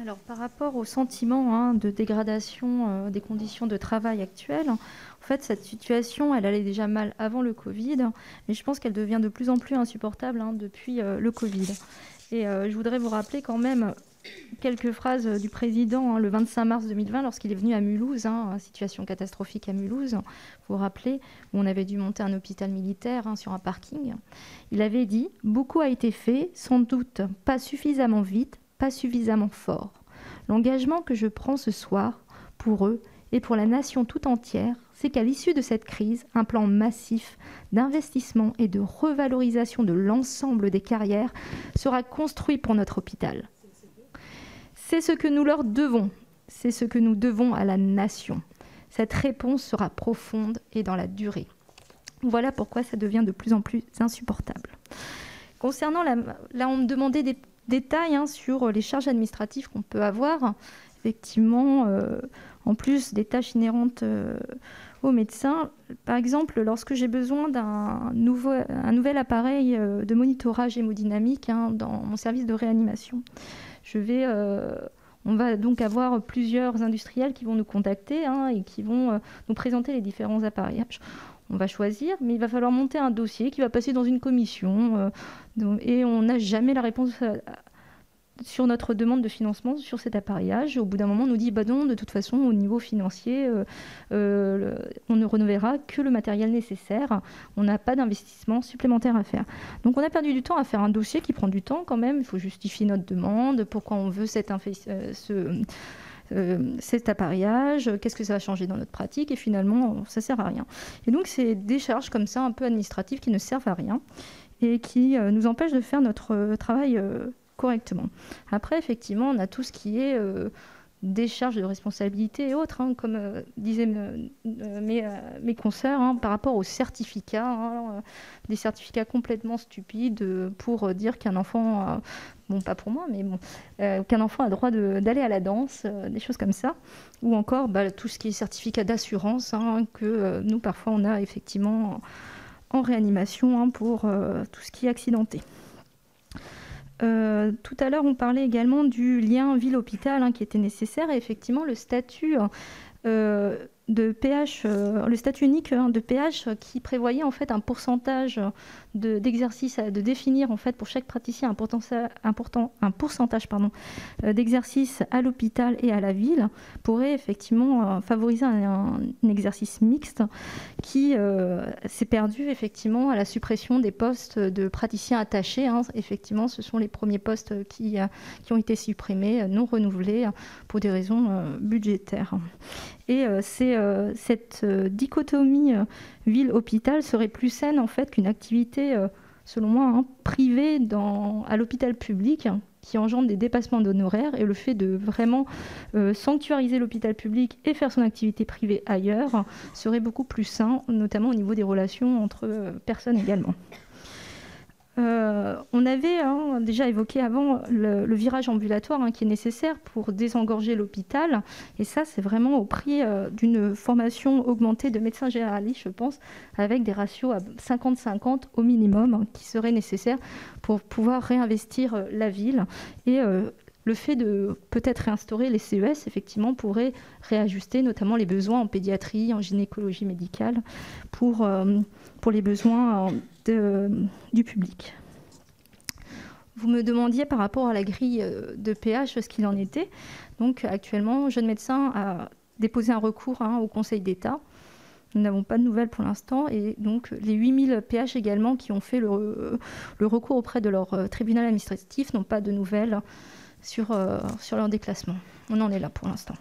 Alors, par rapport au sentiment de dégradation des conditions de travail actuelles, en fait, cette situation, elle allait déjà mal avant le Covid, mais je pense qu'elle devient de plus en plus insupportable depuis le Covid. Et je voudrais vous rappeler quand même quelques phrases du président le 25 mars 2020, lorsqu'il est venu à Mulhouse, situation catastrophique à Mulhouse, vous vous rappelez, où on avait dû monter un hôpital militaire sur un parking. Il avait dit « Beaucoup a été fait, sans doute pas suffisamment vite, pas suffisamment fort. L'engagement que je prends ce soir, pour eux et pour la nation tout entière, c'est qu'à l'issue de cette crise, un plan massif d'investissement et de revalorisation de l'ensemble des carrières sera construit pour notre hôpital. C'est ce que nous leur devons, c'est ce que nous devons à la nation. Cette réponse sera profonde et dans la durée. » Voilà pourquoi ça devient de plus en plus insupportable. Concernant là, on me demandait des détails sur les charges administratives qu'on peut avoir. Effectivement, en plus des tâches inhérentes aux médecins, par exemple, lorsque j'ai besoin d'un nouvel appareil de monitorage hémodynamique dans mon service de réanimation, on va donc avoir plusieurs industriels qui vont nous contacter et qui vont nous présenter les différents appareillages. On va choisir, mais il va falloir monter un dossier qui va passer dans une commission et on n'a jamais la réponse sur notre demande de financement sur cet appareillage. Au bout d'un moment, on nous dit bah non, de toute façon, au niveau financier, on ne renouvellera que le matériel nécessaire. On n'a pas d'investissement supplémentaire à faire. Donc on a perdu du temps à faire un dossier qui prend du temps quand même. Il faut justifier notre demande, pourquoi on veut cet appareillage, qu'est-ce que ça va changer dans notre pratique, et finalement, ça ne sert à rien. Et donc, c'est des charges comme ça, un peu administratives, qui ne servent à rien et qui nous empêchent de faire notre travail correctement. Après, effectivement, on a tout ce qui est décharge de responsabilité et autres, comme disaient mes consoeurs, par rapport aux certificats, des certificats complètement stupides pour dire qu'un enfant, bon pas pour moi, mais bon, qu'un enfant a le droit d'aller à la danse, des choses comme ça, ou encore tout ce qui est certificat d'assurance, que nous parfois on a effectivement en réanimation pour tout ce qui est accidenté. Tout à l'heure, on parlait également du lien ville-hôpital qui était nécessaire. Et effectivement, le statut de PH, le statut unique de PH qui prévoyait en fait un pourcentage d'exercice, de définir en fait pour chaque praticien un pourcentage d'exercice à l'hôpital et à la ville, pourrait effectivement favoriser un exercice mixte qui s'est perdu effectivement à la suppression des postes de praticiens attachés. Effectivement, ce sont les premiers postes qui ont été supprimés, non renouvelés pour des raisons budgétaires. Et cette dichotomie ville-hôpital serait plus saine en fait qu'une activité, selon moi, privée à l'hôpital public, qui engendre des dépassements d'honoraires, et le fait de vraiment sanctuariser l'hôpital public et faire son activité privée ailleurs serait beaucoup plus sain, notamment au niveau des relations entre personnes également. On avait déjà évoqué avant le virage ambulatoire qui est nécessaire pour désengorger l'hôpital, et ça c'est vraiment au prix d'une formation augmentée de médecins généralistes, je pense, avec des ratios à 50-50 au minimum qui seraient nécessaires pour pouvoir réinvestir la ville. Et le fait de peut-être réinstaurer les CES, effectivement, pourrait réajuster notamment les besoins en pédiatrie, en gynécologie médicale, pour les besoins du public. Vous me demandiez par rapport à la grille de PH ce qu'il en était. Donc actuellement, Jeunes Médecins a déposé un recours au Conseil d'État. Nous n'avons pas de nouvelles pour l'instant. Et donc les 8000 PH également qui ont fait le recours auprès de leur tribunal administratif n'ont pas de nouvelles sur leur déclassement. On en est là pour l'instant.